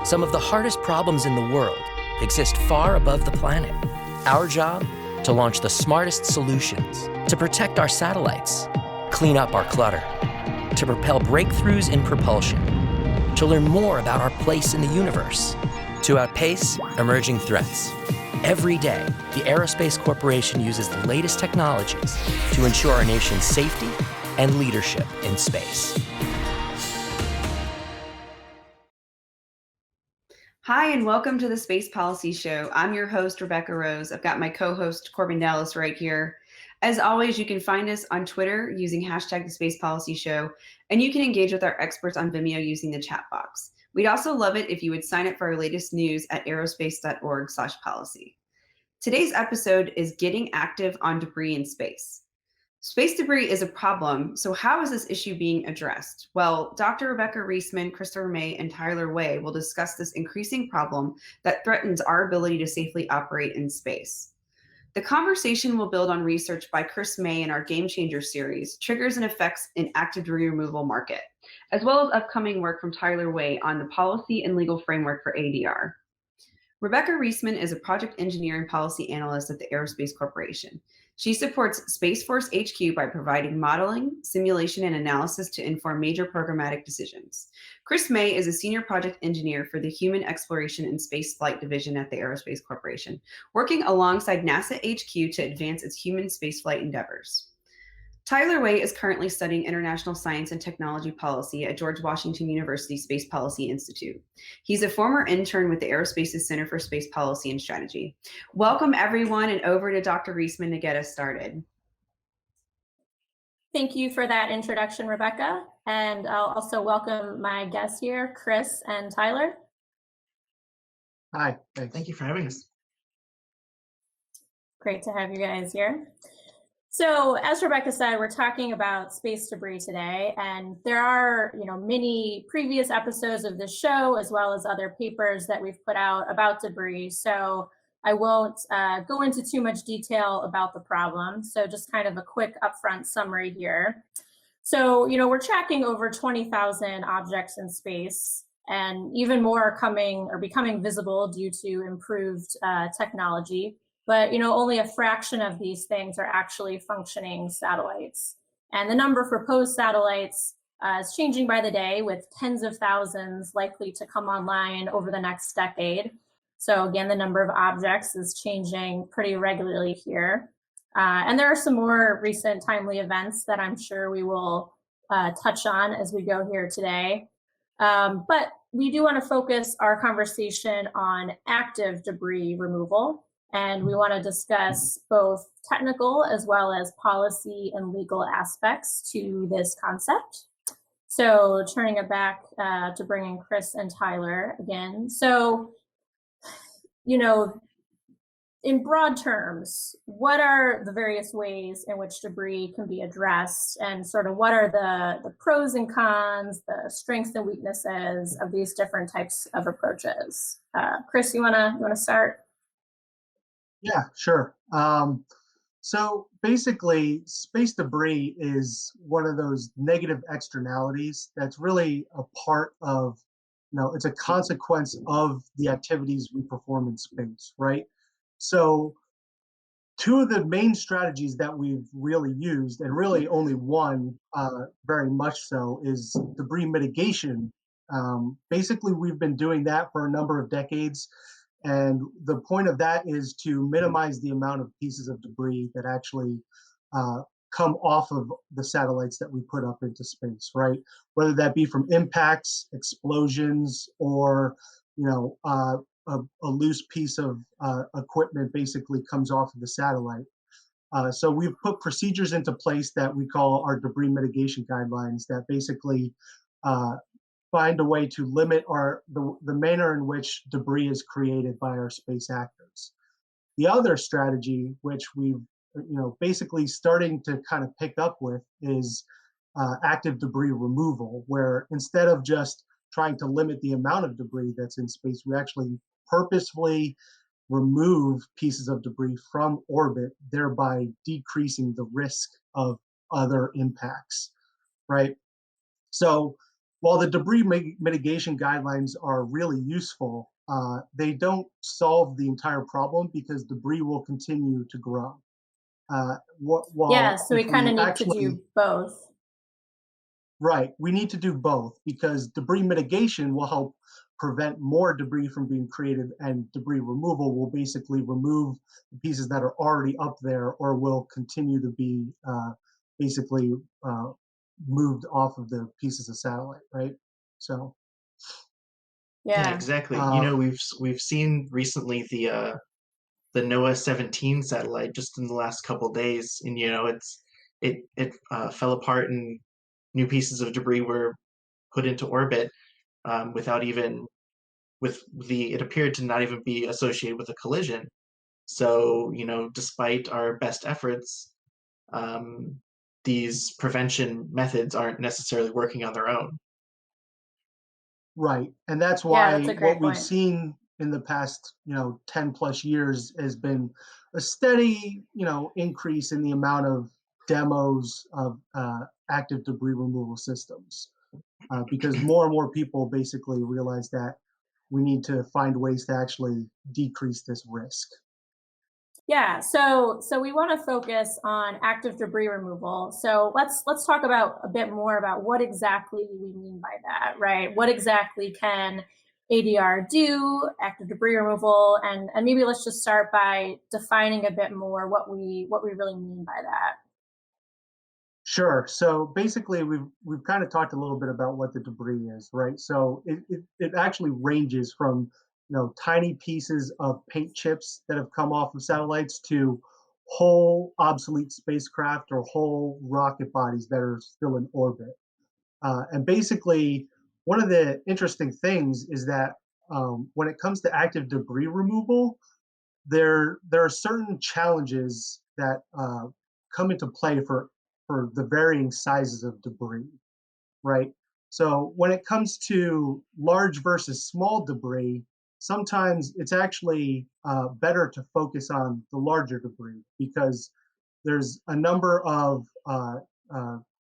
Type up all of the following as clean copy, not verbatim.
Some of the hardest problems in the world exist far above the planet. Our job? To launch the smartest solutions, to protect our satellites, clean up our clutter, to propel breakthroughs in propulsion, to learn more about our place in the universe, to outpace emerging threats. Every day, the Aerospace Corporation uses the latest technologies to ensure our nation's safety and leadership in space. Hi, and welcome to the Space Policy Show. I'm your host, Rebecca Rose. I've got my co-host, Corbin Dallas, right here. As always, you can find us on Twitter using hashtag the Space Policy Show, and you can engage with our experts on Vimeo using the chat box. We'd also love it if you would sign up for our latest news at aerospace.org/policy. Today's episode is Getting Active on Debris in Space. Space debris is a problem, so how is this issue being addressed? Well, Dr. Rebecca Reesman, Christopher May, and Tyler Way will discuss this increasing problem that threatens our ability to safely operate in space. The conversation will build on research by Chris May in our Game Changer series, Triggers and Effects in Active Debris Removal Market, as well as upcoming work from Tyler Way on the policy and legal framework for ADR. Rebecca Reesman is a project engineer and policy analyst at the Aerospace Corporation. She supports Space Force HQ by providing modeling, simulation, and analysis to inform major programmatic decisions. Chris May is a senior project engineer for the Human Exploration and Space Flight Division at the Aerospace Corporation, working alongside NASA HQ to advance its human spaceflight endeavors. Tyler Way is currently studying international science and technology policy at George Washington University Space Policy Institute. He's a former intern with the Aerospace's Center for Space Policy and Strategy. Welcome, everyone, and over to Dr. Reesman to get us started. Thank you for that introduction, Rebecca. And I'll also welcome my guests here, Chris and Tyler. Hi, thank you for having us. Great to have you guys here. So as Rebecca said, we're talking about space debris today, and there are, many previous episodes of this show, as well as other papers that we've put out about debris. So I won't go into too much detail about the problem. So just kind of a quick upfront summary here. So, we're tracking over 20,000 objects in space, and even more are becoming visible due to improved technology. But only a fraction of these things are actually functioning satellites. And the number for proposed satellites is changing by the day, with tens of thousands likely to come online over the next decade. So again, the number of objects is changing pretty regularly here. And there are some more recent timely events that I'm sure we will touch on as we go here today. But we do want to focus our conversation on active debris removal. And we want to discuss both technical as well as policy and legal aspects to this concept. So turning it back to bringing Chris and Tyler again. So, in broad terms, what are the various ways in which debris can be addressed, and sort of what are the pros and cons, the strengths and weaknesses of these different types of approaches? Chris, you wanna start? Yeah, sure. So basically, space debris is one of those negative externalities that's really a part of, it's a consequence of the activities we perform in space, right? So two of the main strategies that we've really used, and really only one very much so, is debris mitigation. Basically, we've been doing that for a number of decades. And the point of that is to minimize the amount of pieces of debris that actually come off of the satellites that we put up into space, right? Whether that be from impacts, explosions, or a loose piece of equipment basically comes off of the satellite. So we've put procedures into place that we call our debris mitigation guidelines that basically find a way to limit the manner in which debris is created by our space actors. The other strategy, which we've basically starting to kind of pick up with, is active debris removal, where instead of just trying to limit the amount of debris that's in space, we actually purposefully remove pieces of debris from orbit, thereby decreasing the risk of other impacts, right? So while the debris mitigation guidelines are really useful, they don't solve the entire problem because debris will continue to grow. Yeah, While so we if kind we of need to actually, do both. right, we need to do both because debris mitigation will help prevent more debris from being created, and debris removal will basically remove the pieces that are already up there or will continue to be basically uh, moved off of the pieces of satellite, right? So, Yeah, Yeah. exactly. uh, We've seen recently the NOAA 17 satellite just in the last couple days, and it fell apart and new pieces of debris were put into orbit without even with the it appeared to not even be associated with a collision. So, despite our best efforts, um, these prevention methods aren't necessarily working on their own. right. And that's Yeah, that's why a what great we've point. seen in the past, 10 plus years has been a steady, increase in the amount of demos of active debris removal systems. Because more and more people basically realize that we need to find ways to actually decrease this risk. Yeah, so we want to focus on active debris removal. So let's talk about a bit more about what exactly we mean by that, right? What exactly can ADR do, active debris removal, and maybe let's just start by defining a bit more what we really mean by that. Sure. So basically, we've kind of talked a little bit about what the debris is, right? So it actually ranges from tiny pieces of paint chips that have come off of satellites to whole obsolete spacecraft or whole rocket bodies that are still in orbit. And basically, one of the interesting things is that when it comes to active debris removal, there are certain challenges that come into play for the varying sizes of debris, right? So when it comes to large versus small debris, sometimes it's actually better to focus on the larger debris because there's a number of uh,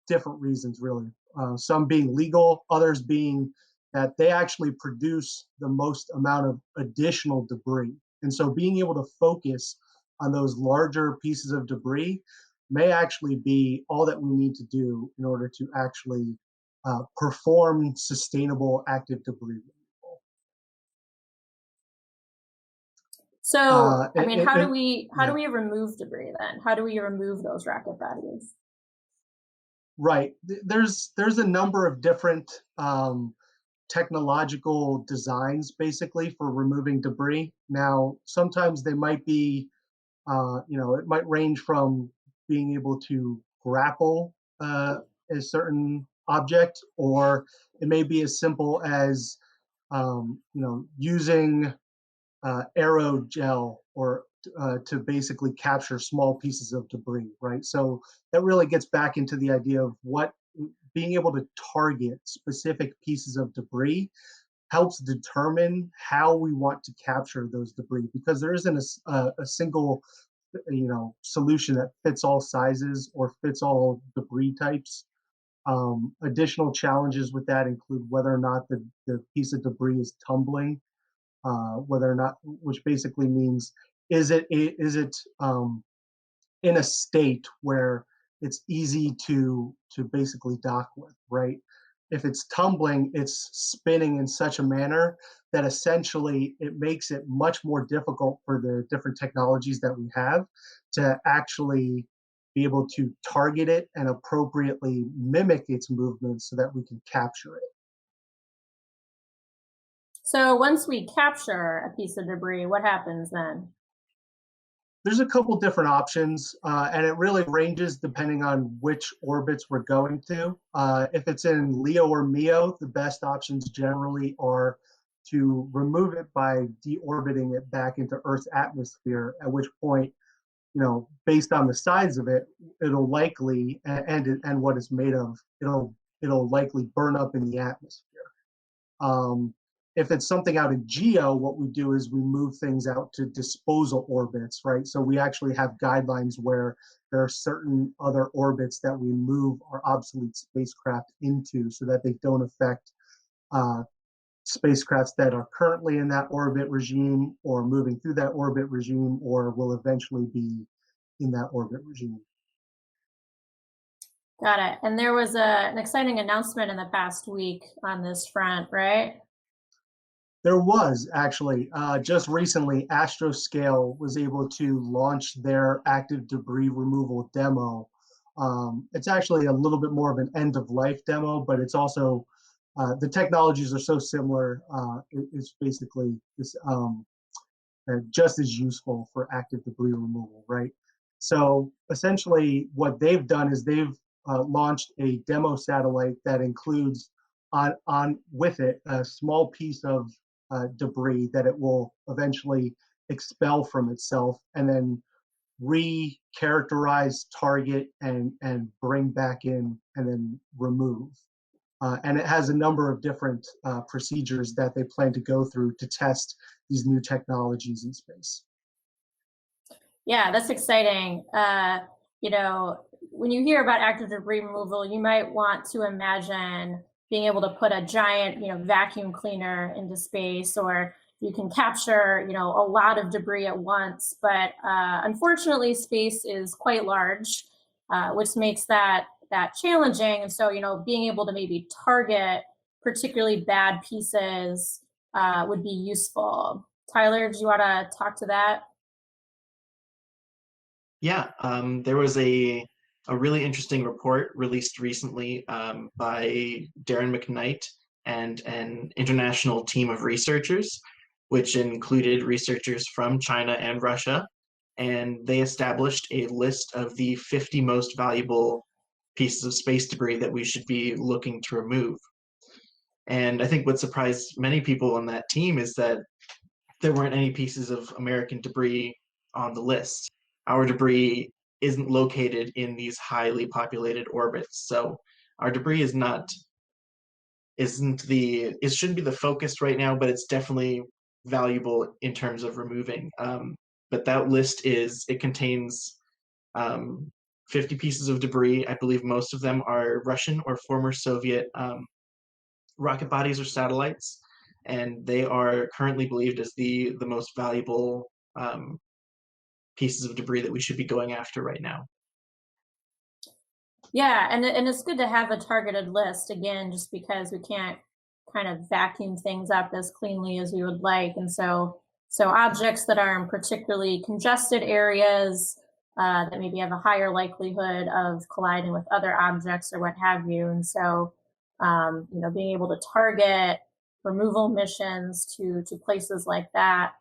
different reasons, really. Some being legal, others being that they actually produce the most amount of additional debris. And so being able to focus on those larger pieces of debris may actually be all that we need to do in order to actually perform sustainable active debris removal. So, I mean, how do And we yeah, remove debris then? How do we remove those rocket bodies? right. There's a number of different technological designs basically for removing debris. Now, sometimes they might be, it might range from being able to grapple a certain object, or it may be as simple as, using aerogel or to basically capture small pieces of debris, right? So that really gets back into the idea of what being able to target specific pieces of debris helps determine how we want to capture those debris because there isn't a single solution that fits all sizes or fits all debris types. Additional challenges with that include whether or not the piece of debris is tumbling, whether or not, which basically means is it in a state where it's easy to basically dock with, right? If it's tumbling, it's spinning in such a manner that essentially it makes it much more difficult for the different technologies that we have to actually be able to target it and appropriately mimic its movements so that we can capture it. So once we capture a piece of debris, what happens then? There's a couple different options, and it really ranges depending on which orbits we're going to. If it's in LEO or MEO, the best options generally are to remove it by deorbiting it back into Earth's atmosphere, at which point, based on the size of it, it'll likely and what it's made of, it'll likely burn up in the atmosphere. Um, if it's something out in geo, what we do is we move things out to disposal orbits, right? So we actually have guidelines where there are certain other orbits that we move our obsolete spacecraft into so that they don't affect spacecrafts that are currently in that orbit regime or moving through that orbit regime or will eventually be in that orbit regime. Got it. And there was an exciting announcement in the past week on this front, right? There was actually just recently, Astroscale was able to launch their active debris removal demo. It's actually a little bit more of an end of life demo, but it's also the technologies are so similar. It's basically this, just as useful for active debris removal, right? So essentially, what they've done is they've launched a demo satellite that includes on with it a small piece of debris that it will eventually expel from itself and then re-characterize, target, and bring back in and then remove. And it has a number of different procedures that they plan to go through to test these new technologies in space. Yeah, that's exciting. You know, when you hear about active debris removal, you might want to imagine being able to put a giant, vacuum cleaner into space, or you can capture, a lot of debris at once. But unfortunately, space is quite large, which makes that challenging. And so, being able to maybe target particularly bad pieces would be useful. Tyler, do you want to talk to that? Yeah, there was a really interesting report released recently by Darren McKnight and an international team of researchers, which included researchers from China and Russia. And they established a list of the 50 most valuable pieces of space debris that we should be looking to remove. And I think what surprised many people on that team is that there weren't any pieces of American debris on the list. Our debris isn't located in these highly populated orbits. So our debris is not isn't the it shouldn't be the focus right now, but it's definitely valuable in terms of removing. But that list contains 50 pieces of debris. I believe most of them are Russian or former Soviet rocket bodies or satellites, and they are currently believed as the most valuable pieces of debris that we should be going after right now. Yeah, and it's good to have a targeted list, again, just because we can't kind of vacuum things up as cleanly as we would like. And so objects that are in particularly congested areas that maybe have a higher likelihood of colliding with other objects or what have you. And so being able to target removal missions to places like that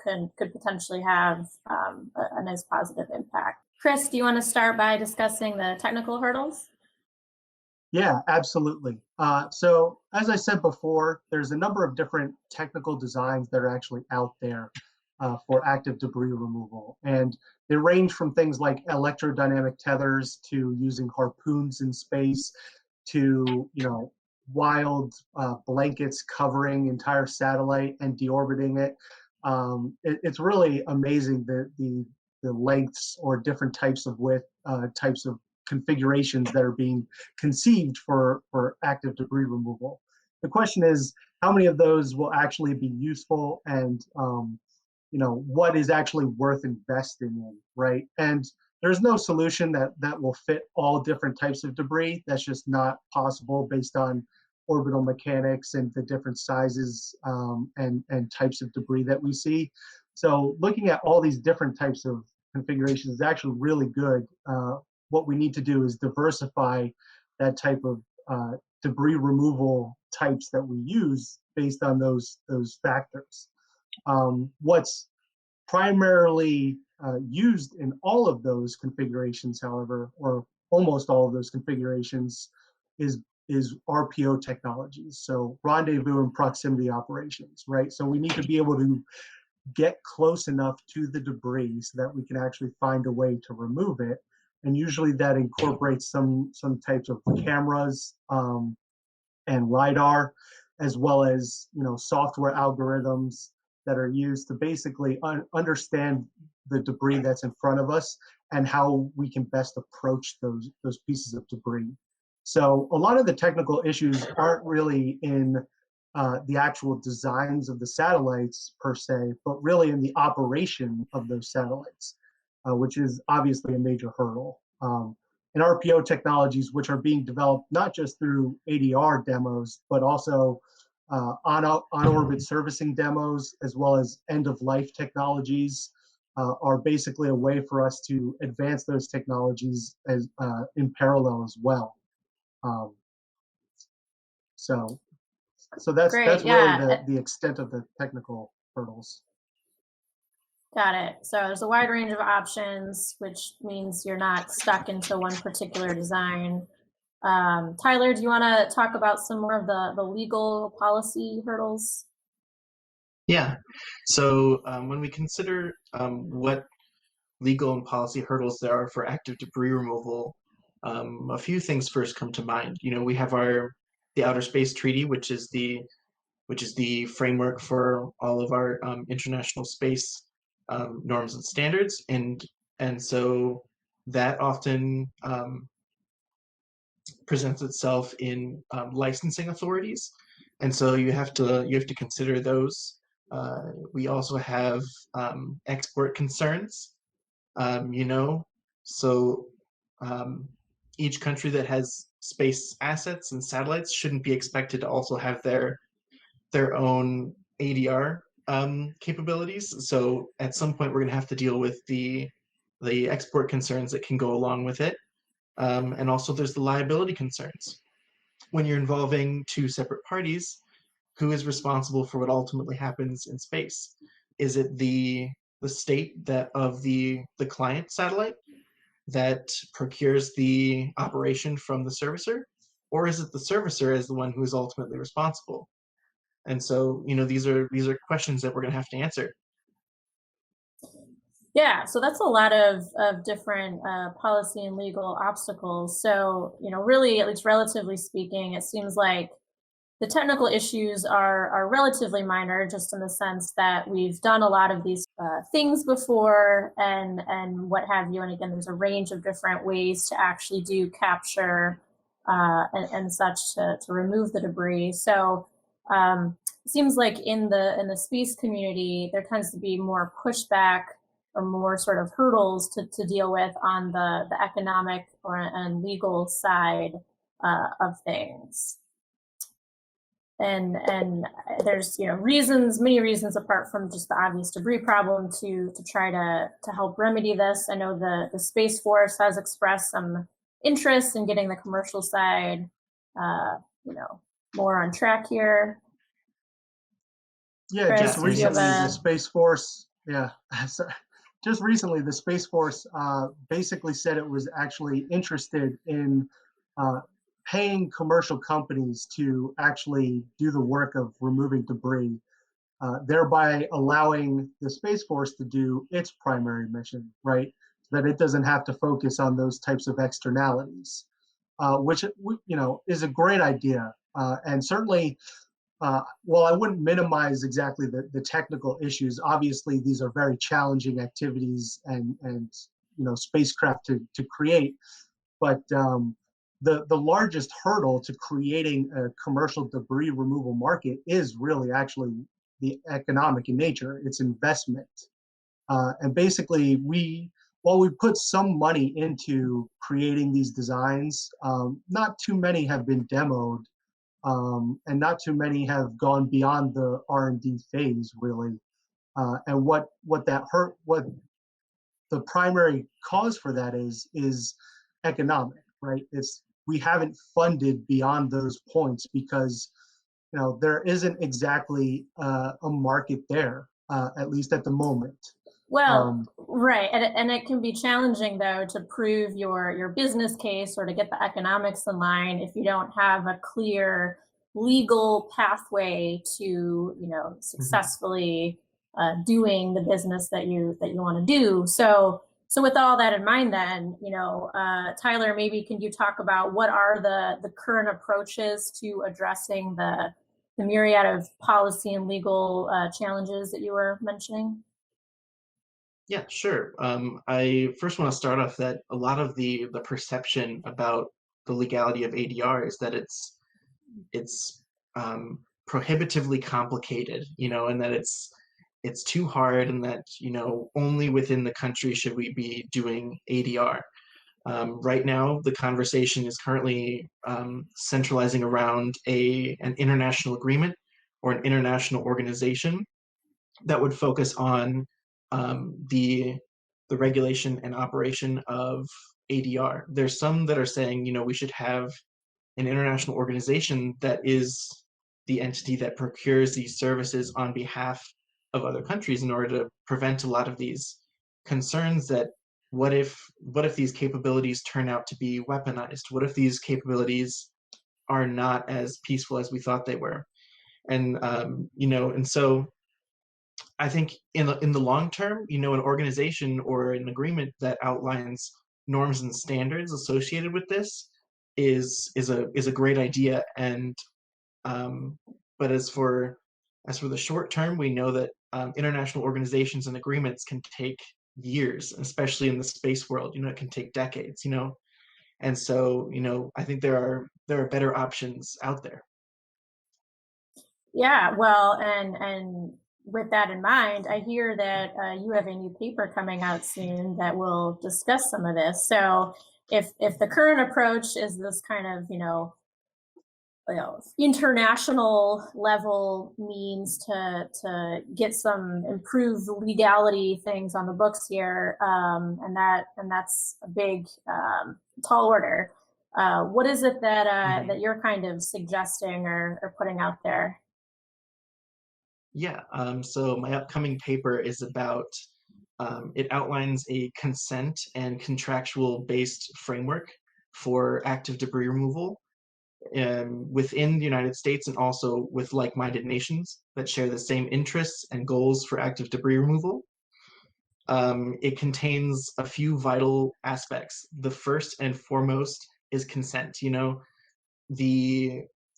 could potentially have a nice positive impact. Chris, do you want to start by discussing the technical hurdles? Yeah, absolutely. So as I said before, there's a number of different technical designs that are actually out there for active debris removal. And they range from things like electrodynamic tethers to using harpoons in space to, wild blankets covering entire satellite and deorbiting it. It's really amazing the lengths or different types of width, types of configurations that are being conceived for active debris removal. The question is, how many of those will actually be useful, and what is actually worth investing in, right? And there's no solution that will fit all different types of debris. That's just not possible based on orbital mechanics and the different sizes and types of debris that we see. So looking at all these different types of configurations is actually really good. What we need to do is diversify that type of debris removal types that we use based on those factors. What's primarily used in all of those configurations, however, or almost all of those configurations, is RPO technologies. So rendezvous and proximity operations, right? So we need to be able to get close enough to the debris so that we can actually find a way to remove it. And usually that incorporates some types of cameras and LiDAR. as well as software algorithms that are used to basically understand the debris that's in front of us and how we can best approach those pieces of debris. So a lot of the technical issues aren't really in the actual designs of the satellites per se, but really in the operation of those satellites, which is obviously a major hurdle. And RPO technologies, which are being developed not just through ADR demos, but also on-orbit servicing demos, as well as end-of-life technologies, are basically a way for us to advance those technologies as in parallel as well. So that's Great, really yeah. the extent of the technical hurdles. Got it. So there's a wide range of options, which means you're not stuck into one particular design. Tyler, do you want to talk about some more of the legal policy hurdles? Yeah. So when we consider what legal and policy hurdles there are for active debris removal, a few things first come to mind. We have the Outer Space Treaty, which is the framework for all of our international space norms and standards, and so that often presents itself in licensing authorities, and so you have to consider those. We also have export concerns, so each country that has space assets and satellites shouldn't be expected to also have their own ADR capabilities. So at some point, we're going to have to deal with the export concerns that can go along with it. And also there's the liability concerns. When you're involving two separate parties, who is responsible for what ultimately happens in space? Is it the state of the client satellite that procures the operation from the servicer? Or is it the servicer as the one who is ultimately responsible? And so, these are questions that we're going to have to answer. Yeah, so that's a lot of different policy and legal obstacles. So, really, at least relatively speaking, it seems like the technical issues are relatively minor, just in the sense that we've done a lot of these things before and what have you. And again, there's a range of different ways to actually do capture and such to remove the debris. So it seems like in the space community, there tends to be more pushback or more sort of hurdles to deal with on the economic and legal side of things. And there's many reasons apart from just the obvious debris problem to try to help remedy this. I know the Space Force has expressed some interest in getting the commercial side more on track here. Yeah, Chris, just recently the Space Force, just recently the Space Force basically said it was actually interested in paying commercial companies to actually do the work of removing debris, thereby allowing the Space Force to do its primary mission, right? So that it doesn't have to focus on those types of externalities, which is a great idea, and certainly. Well, I wouldn't minimize exactly the technical issues. Obviously, these are very challenging activities and spacecraft to create. But the largest hurdle to creating a commercial debris removal market is really actually the economic in nature. It's investment. And basically, while we put some money into creating these designs, not too many have been demoed. And not too many have gone beyond the R&D phase, really. And what the primary cause for that is economic, right? We haven't funded beyond those points because there isn't exactly a market there, at least at the moment. Well, right, and it can be challenging though to prove your business case or to get the economics in line if you don't have a clear legal pathway to successfully doing the business that you want to do. So with all that in mind, then Tyler, maybe can you talk about what are the current approaches to addressing the the myriad of policy and legal challenges that you were mentioning? Yeah, sure. I first want to start off that a lot of the perception about the legality of ADR is that it's prohibitively complicated, and that it's too hard, and that only within the country should we be doing ADR. Right now, the conversation is currently centralizing around an international agreement or an international organization that would focus on the regulation and operation of ADR. There's some that are saying, we should have an international organization that is the entity that procures these services on behalf of other countries in order to prevent a lot of these concerns that what if these capabilities turn out to be weaponized? What if these capabilities are not as peaceful as we thought they were? And and so I think in the long term, an organization or an agreement that outlines norms and standards associated with this is a great idea. And but as for the short term, we know that international organizations and agreements can take years, especially in the space world. It can take decades. And so I think there are better options out there. Yeah, well, and with that in mind, I hear that you have a new paper coming out soon that will discuss some of this. So if the current approach is this kind of international level means to get some improved legality things on the books here, and that's a big tall order. What is it that that you're kind of suggesting or putting out there? Yeah, so my upcoming paper is about, it outlines a consent and contractual based framework for active debris removal within the United States and also with like-minded nations that share the same interests and goals for active debris removal. It contains a few vital aspects. The first and foremost is consent.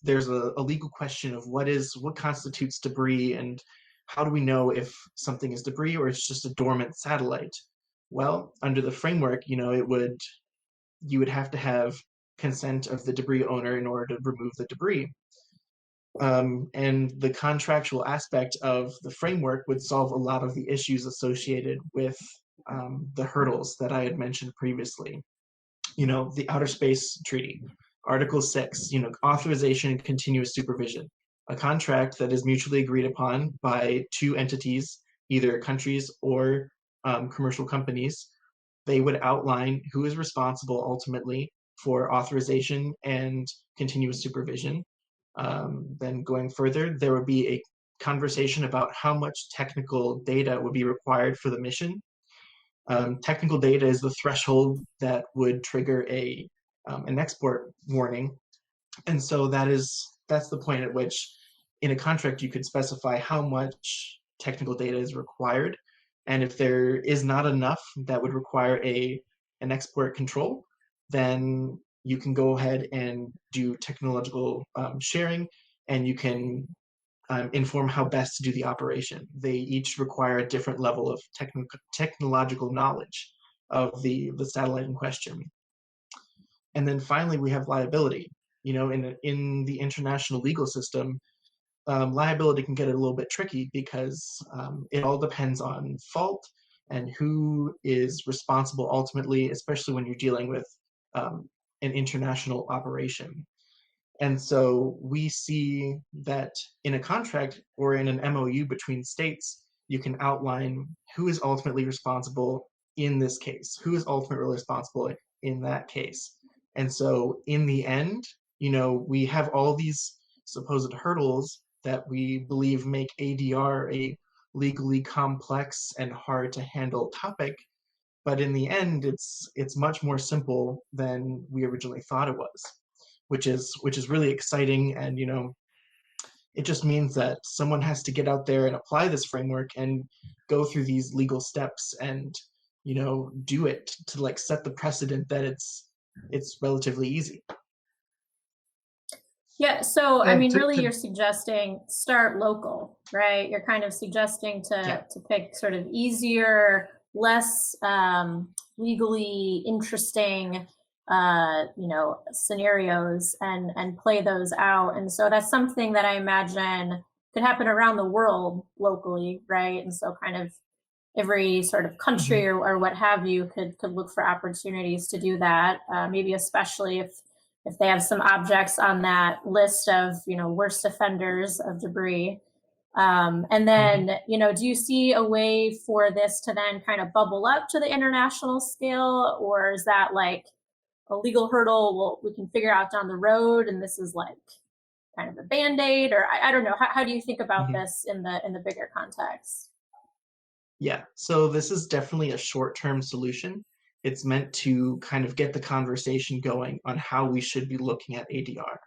There's a legal question of what constitutes debris, and how do we know if something is debris or it's just a dormant satellite? Well, under the framework, you would have to have consent of the debris owner in order to remove the debris. And the contractual aspect of the framework would solve a lot of the issues associated with the hurdles that I had mentioned previously. The Outer Space Treaty, Article 6, authorization and continuous supervision, a contract that is mutually agreed upon by two entities, either countries or commercial companies. They would outline who is responsible ultimately for authorization and continuous supervision. Then going further, there would be a conversation about how much technical data would be required for the mission. Technical data is the threshold that would trigger an export warning, and so that's the point at which, in a contract, you could specify how much technical data is required, and if there is not enough that would require an export control, then you can go ahead and do technological sharing, and you can inform how best to do the operation. They each require a different level of technological knowledge of the satellite in question. And then finally, we have liability. In the international legal system, liability can get a little bit tricky because it all depends on fault and who is responsible ultimately, especially when you're dealing with an international operation. And so we see that in a contract or in an MOU between states, you can outline who is ultimately responsible in this case, who is ultimately responsible in that case. And so in the end, we have all these supposed hurdles that we believe make ADR a legally complex and hard to handle topic. But in the end, it's much more simple than we originally thought it was, which is really exciting. And it just means that someone has to get out there and apply this framework and go through these legal steps and do it to set the precedent that it's relatively easy. Yeah, so I And mean, really, you're suggesting start local, right? You're kind of suggesting Yeah. to pick sort of easier, less legally interesting, scenarios and play those out. And so that's something that I imagine could happen around the world locally, right? And so kind of every sort of country Mhm. or what have you could look for opportunities to do that. Maybe especially if they have some objects on that list of worst offenders of debris. And Mhm. then do you see a way for this to then kind of bubble up to the international scale, or is that like a legal hurdle we can figure out down the road, and this is like kind of a band-aid, or I don't know. How do you think about Mhm. this in the bigger context? Yeah, so this is definitely a short-term solution. It's meant to kind of get the conversation going on how we should be looking at ADR.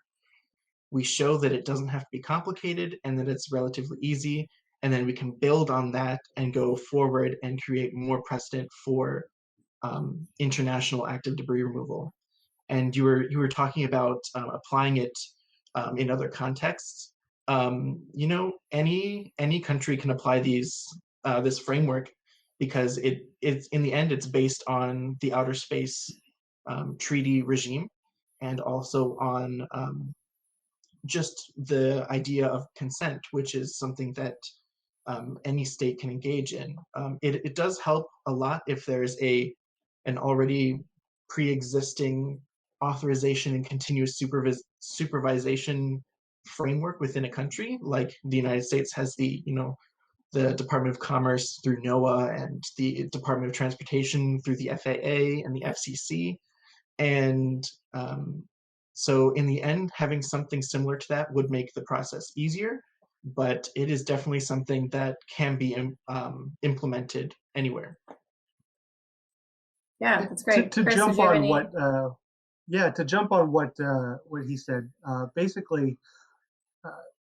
We show that it doesn't have to be complicated and that it's relatively easy, and then we can build on that and go forward and create more precedent for international active debris removal. And you were talking about applying it in other contexts. Any country can apply this framework because it's in the end it's based on the outer space treaty regime and also on just the idea of consent, which is something that any state can engage in. It does help a lot if there's an already pre-existing authorization and continuous supervision framework within a country, like the United States has the Department of Commerce through NOAA and the Department of Transportation through the FAA and the FCC. And so in the end, having something similar to that would make the process easier, but it is definitely something that can be implemented anywhere. Yeah, that's great. to Chris, did jump you have on any? what he said, basically,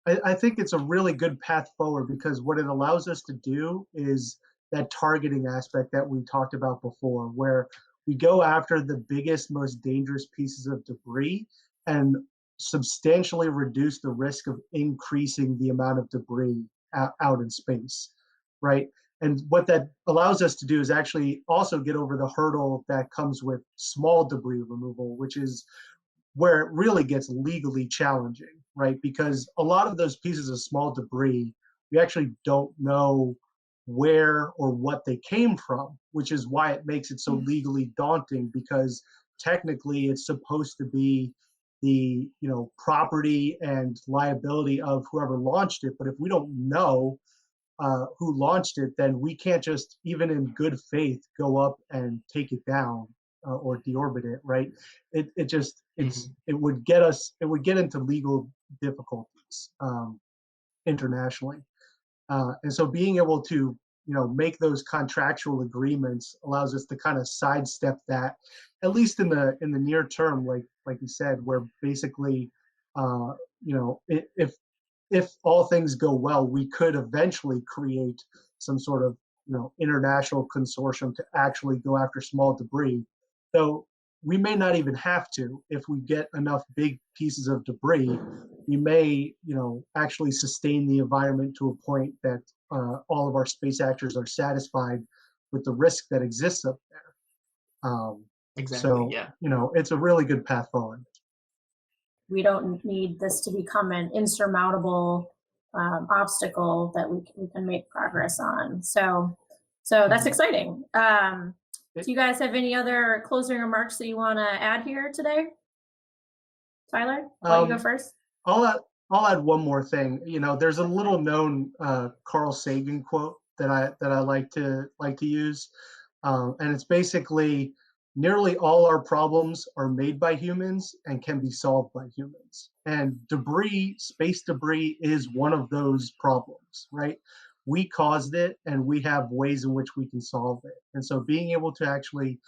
I think it's a really good path forward because what it allows us to do is that targeting aspect that we talked about before, where we go after the biggest, most dangerous pieces of debris and substantially reduce the risk of increasing the amount of debris out in space, right? And what that allows us to do is actually also get over the hurdle that comes with small debris removal, which is where it really gets legally challenging, right? Because a lot of those pieces of small debris, we actually don't know where or what they came from, which is why it makes it so legally daunting because technically it's supposed to be the property and liability of whoever launched it. But if we don't know who launched it, then we can't just, even in good faith, go up and take it down or deorbit it, right? It just Mhm. it would get into legal difficulties internationally, and so being able to make those contractual agreements allows us to kind of sidestep that, at least in the near term, like you said, where basically, uh, if all things go well, we could eventually create some sort of international consortium to actually go after small debris. Though we may not even have to if we get enough big pieces of debris. We may actually sustain the environment to a point that all of our space actors are satisfied with the risk that exists up there. Exactly. So Yeah. it's a really good path forward. We don't need this to become an insurmountable obstacle that we can make progress on. So that's Mhm. exciting. Do you guys have any other closing remarks that you want to add here today? Tyler, I'll let you go Um, first. I'll add, I'll add one more thing. There's a little known Carl Sagan quote that I like to use, and it's basically nearly all our problems are made by humans and can be solved by humans. And space debris, is one of those problems, right? We caused it, and we have ways in which we can solve it. And so, being able to actually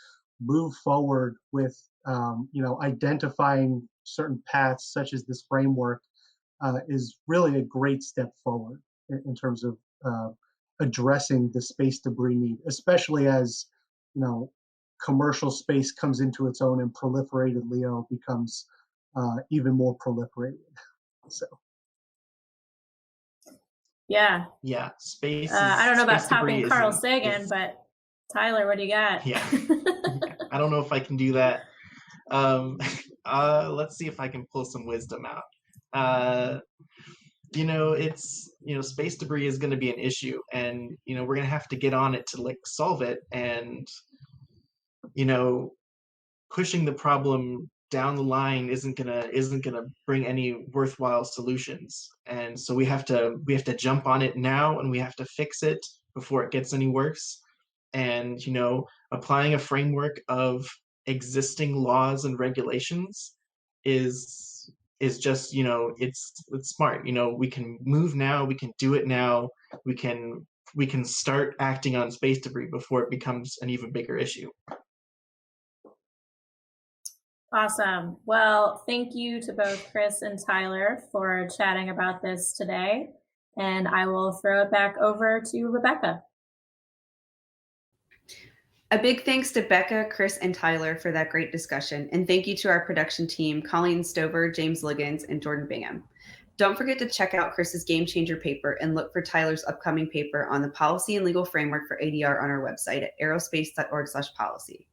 move forward with identifying certain paths such as this framework is really a great step forward in terms of addressing the space debris need, especially as you know commercial space comes into its own and proliferated LEO becomes even more proliferated. So. Yeah. Yeah, space. I don't know about space debris topping Carl isn't- Sagan, is- but Tyler, what do you got? Yeah. I don't know if I can do that. Let's see if I can pull some wisdom out. Space debris is going to be an issue, and we're going to have to get on it to like solve it, and pushing the problem down the line isn't gonna bring any worthwhile solutions. And so we have to jump on it now, and we have to fix it before it gets any worse. And applying a framework of existing laws and regulations is just it's smart. We can move now, we can do it now, we can start acting on space debris before it becomes an even bigger issue. Awesome. Well, thank you to both Chris and Tyler for chatting about this today. And I will throw it back over to Rebecca. A big thanks to Becca, Chris, and Tyler for that great discussion. And thank you to our production team, Colleen Stover, James Liggins, and Jordan Bingham. Don't forget to check out Chris's Game Changer paper and look for Tyler's upcoming paper on the policy and legal framework for ADR on our website at aerospace.org/policy.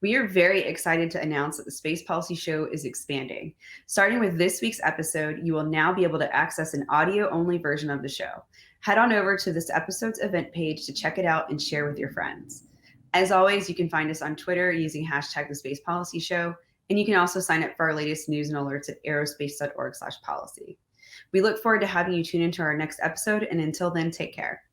We are very excited to announce that the Space Policy Show is expanding. Starting with this week's episode, you will now be able to access an audio-only version of the show. Head on over to this episode's event page to check it out and share with your friends. As always, you can find us on Twitter using hashtag the Space Policy Show, and you can also sign up for our latest news and alerts at aerospace.org/policy. We look forward to having you tune into our next episode, and until then, take care.